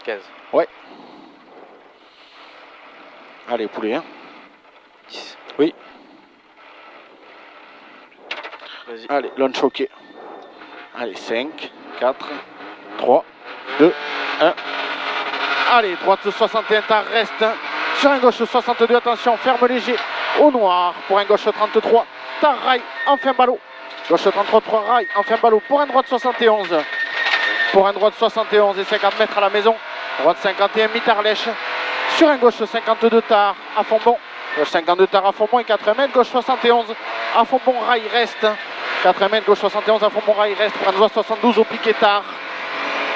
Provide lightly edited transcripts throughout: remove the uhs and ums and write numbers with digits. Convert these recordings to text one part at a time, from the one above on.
15. Ouais. Allez, poulet. Hein. 10. Oui. Vas-y. Allez, launch ok. Allez, 5, 4, 3, 2, 1. Allez, droite 61, tard reste. Sur un gauche 62, attention, ferme léger. Au noir pour un gauche 33. Tard rail, enfin ballot. Gauche 33, rail, enfin ballot pour un droite 71. Pour un droite 71 et 50 mètres à la maison. Droite 51, mi-tard lèche. Sur un gauche 52, tard à fond bon. Gauche 52, tard à fond bon et 80 mètres. Gauche 71 à fond bon, rail reste. 80 mètres, gauche 71 à fond bon, rail reste. Pour un droite 72 au piqué tard.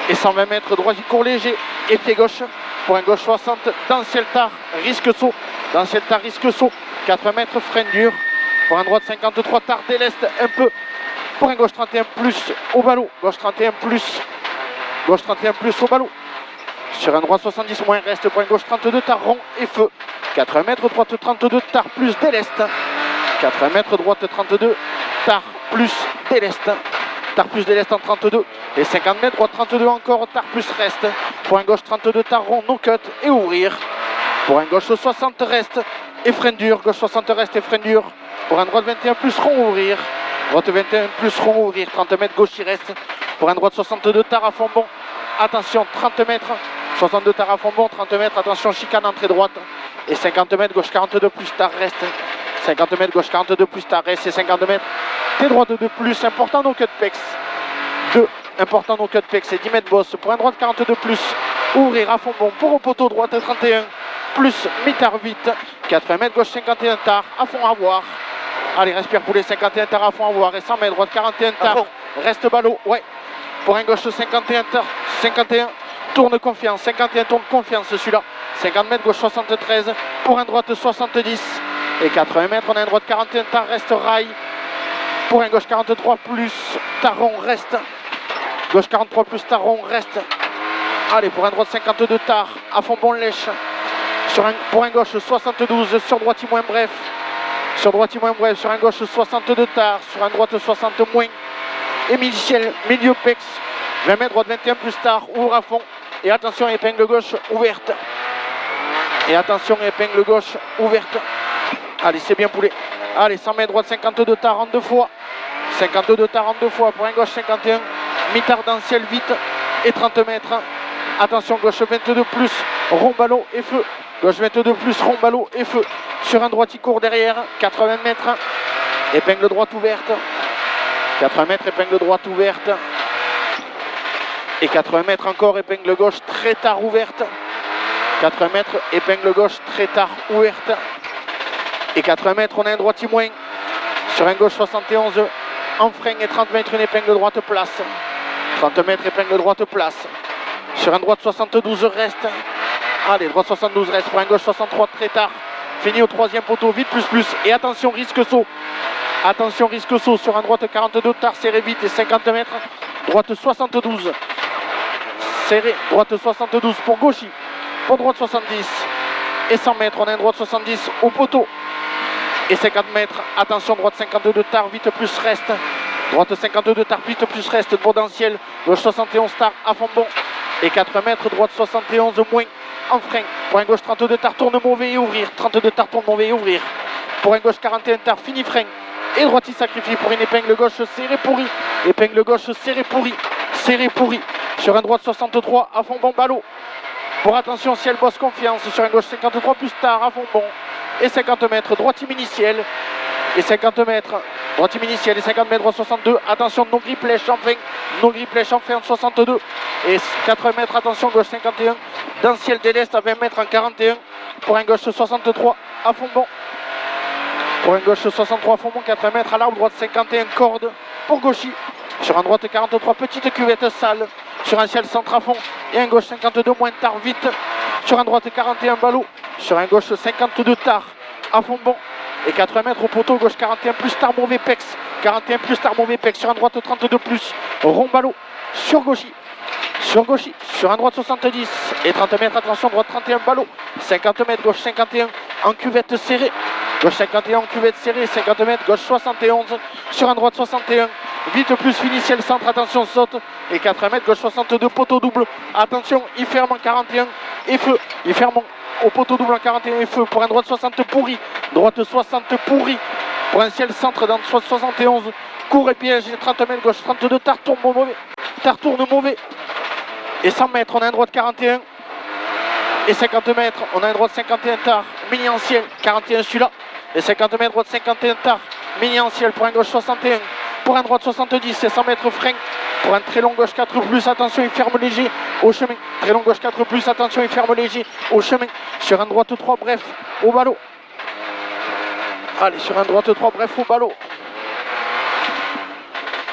Et 120 mètres, droit qui court léger et pied gauche. Pour un gauche 60, dans ciel tard, risque saut. Dans ciel tard, risque saut. 80 mètres, frein dur. Pour un droite 53, tard déleste un peu. Pour un gauche 31 plus au ballot. Gauche 31 plus. Gauche 31 plus au ballot. Sur un droit 70 moins, reste pour un gauche 32, tard rond et feu. 80 mètres, droite 32, tard plus déleste. 80 mètres, droite 32, tard plus déleste. Tard plus déleste en 32. Et 50 mètres, droite 32 encore, tard plus reste. Pour un gauche 32, tard rond, no cut et ouvrir. Pour un gauche 60 reste et frein dur. Gauche 60 reste et frein dur. Pour un droite 21 plus rond, ouvrir. Droite 21 plus rond, ouvrir. 30 mètres, gauche il reste. Pour un droite 62, tard à fond bon. Attention, 30 mètres. 62 tard à fond bon, 30 mètres. Attention, chicane, entrée droite. Et 50 mètres, gauche 42 plus tard reste. 50 mètres, gauche 42 plus tard reste. Et 50 mètres, t'es droite de plus. Important, no cut pex. 2. Important, no cut pex. Et 10 mètres boss. Pour un droite 42 plus. Ouvrir à fond bon. Pour au poteau, droite 31 plus. Mi-tard 8. 80 mètres, gauche 51 tard. À fond à voir. Allez, respire poulet. 51 tard à fond à voir. Et 100 mètres, droite 41 tard. Reste ballot. Ouais. Pour un gauche 51 tard. 51. Tourne confiance. 51 tourne confiance celui-là. 50 mètres, gauche 73. Pour un droite 70. Et 80 mètres, on a un droite 41 tard. Reste rail. Pour un gauche 43 plus. Taron reste. Gauche 43 plus Taron reste. Allez, pour un droite 52 tard. À fond bon lèche. Pour un gauche 72. Sur droite moins bref. Sur droite moins bref. Sur un gauche 62 tard. Sur un droite 60 moins. Et milieu pex. 20 mètres, droite 21 plus tard. Ouvre à fond. Et attention, épingle gauche ouverte. Et attention, épingle gauche ouverte. Allez, c'est bien poulet. Allez, 100 mètres, droite 52 tard en deux fois. 52 tard en deux fois pour un gauche 51. Mi-tard dans ciel vite. Et 30 mètres. Attention, gauche 22 plus. Rond ballot et feu. Gauche 22 plus, rond ballot et feu. Sur un droit qui court derrière. 80 mètres. Épingle droite ouverte. 80 mètres, épingle droite ouverte. Et 80 mètres encore, épingle gauche très tard ouverte. 80 mètres, épingle gauche très tard ouverte. Et 80 mètres, on a un droitier moins. Sur un gauche 71, en frein et 30 mètres, une épingle droite place. 30 mètres, épingle droite place. Sur un droite 72 reste. Allez, droite 72 reste. Pour un gauche 63 très tard. Fini au troisième poteau, vite plus. Et attention, risque saut. Attention, risque saut. Sur un droite 42 tard, serré vite et 50 mètres. Droite 72. Serré, droite 72 pour gauchy. Pour droite 70. Et 100 mètres, on a un droite 70 au poteau. Et 50 mètres, attention, droite 52 tard, vite plus reste. Droite 52 tard, vite plus reste, potentiel. Gauche 71 tard, à fond bon. Et 4 mètres, droite 71 moins, en frein. Pour un gauche 32 tard, tourne mauvais et ouvrir. 32 tard, tourne mauvais et ouvrir. Pour un gauche 41 tard, fini frein. Et droite il sacrifie pour une épingle gauche serrée pourrie. Épingle gauche serrée pourrie. Serrée pourrie. Sur un droite 63, à fond bon ballot. Pour attention, ciel bosse confiance. Sur un gauche 53 plus tard, à fond bon. Et 50 mètres, droite initiale. Et 50 mètres, droite initiale. Et 50 mètres, droite 62. Attention, non grip lèche en fin. Non grip lèche en fin en 62. Et 80 mètres, attention, gauche 51. Dans ciel déleste à 20 mètres en 41. Pour un gauche 63, à fond bon. Pour un gauche 63 à fond bon, 80 mètres à l'arbre, droite 51 corde pour gauchy. Sur un droite 43, petite cuvette sale. Sur un ciel centre à fond. Et un gauche 52 moins tard vite. Sur un droite 41 ballot. Sur un gauche 52 tard à fond bon. Et 80 mètres au poteau, gauche 41 plus tard mauvais pex. 41 plus tard mauvais pex. Sur un droite 32 plus. Rond ballot. Sur gauchy. Sur gauchy. Sur un droite 70. Et 30 mètres, attention, droite 31 ballot. 50 mètres, gauche 51 en cuvette serrée. Gauche 51 en cuvette serrée, 50 mètres, gauche 71, sur un droite 61, vite plus fini, ciel centre, attention saute, et 4 mètres, gauche 62, poteau double, attention, il ferme en 41, et feu, il ferme au poteau double en 41, et feu, pour un droite 60 pourri, droite 60 pourri, pour un ciel centre dans 71, court et piège, 30 mètres, gauche 32, tard tourne mauvais, et 100 mètres, on a un droite 41, et 50 mètres, on a un droite 51 tard, mini en ciel, 41 celui-là, et 50 mètres, droite 51 tard, mini en ciel, pour un gauche 61, pour un droite 70, et 100 mètres frein, pour un très long gauche 4 plus, attention il ferme léger au chemin, très long gauche 4 plus, attention il ferme léger au chemin, sur un droite 3 bref, au ballot, allez sur un droite 3 bref au ballot,